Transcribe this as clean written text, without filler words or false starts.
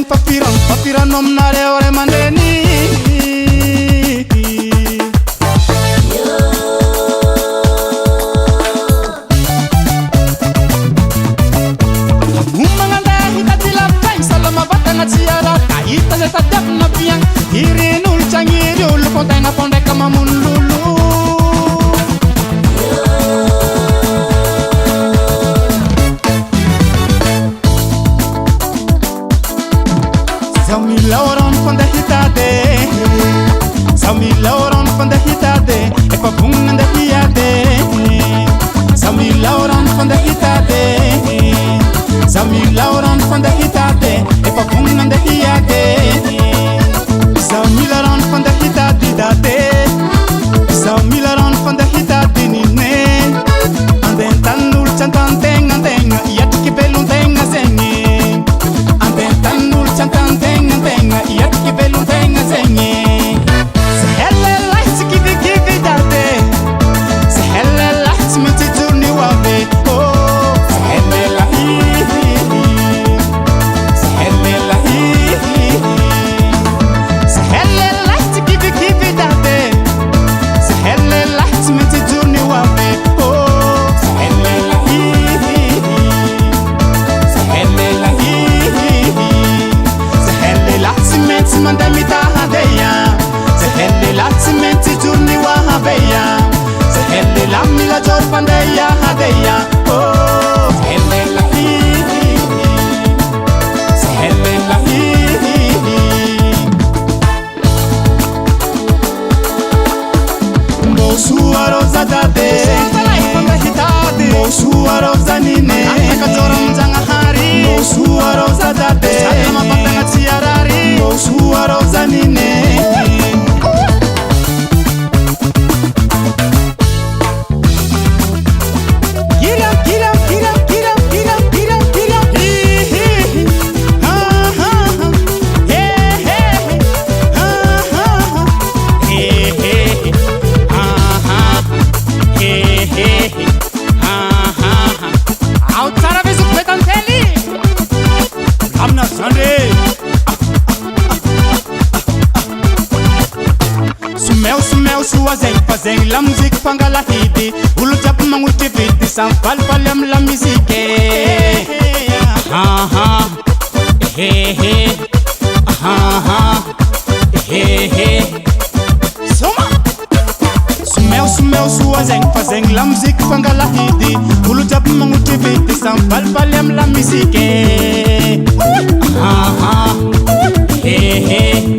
papirano aminareo ray aman-dreny magnandeha hitady lavitray salama vatagna tsy ara ahita zay tadiavina piagna iren'olo tsy agniry olo fô tegna fô ndraika mamono lolo Milauron fanda hitade Sa milauron fanda hitade E pa bungan da hiade Sa milauron fanda hitade Sa milauron fanda hitade E pa bungan da hiade Sa milauron fanda hitade date Sa milauron fanda hitade nine Anden tanul chantan tenga tenga Iatiki belun tenga sengi Anden tanul chantan tenga tenga Iatiki belun tenga sengi Se helle lights give date Se helle lights miti turni wabe Oh Se helle lahi Se helle lahi Se helle lights give date Se helle lights miti turni wabe Oh Se helle lahi Se helle lahi Se helle lights miti mandamita hadeya Se helle lights miti turni wahabeya Se helle lamila jor pandeya hadeya Oh Se helle lahi Se helle lahi Mosua rosa date Mosua rosa nine Akajora mjanga hari Mosua rosa date Salama patanga tiarari Mosua rosa nine Fazeng la musique fangala hidi Ulu jap manguti vidi Sampal palyam la musique Aha Hehe Aha Hehe Soma Sumeu suazeng Fazeng la musique fangala hidi Ulu jap manguti vidi Sampal palyam la musique Aha Hehe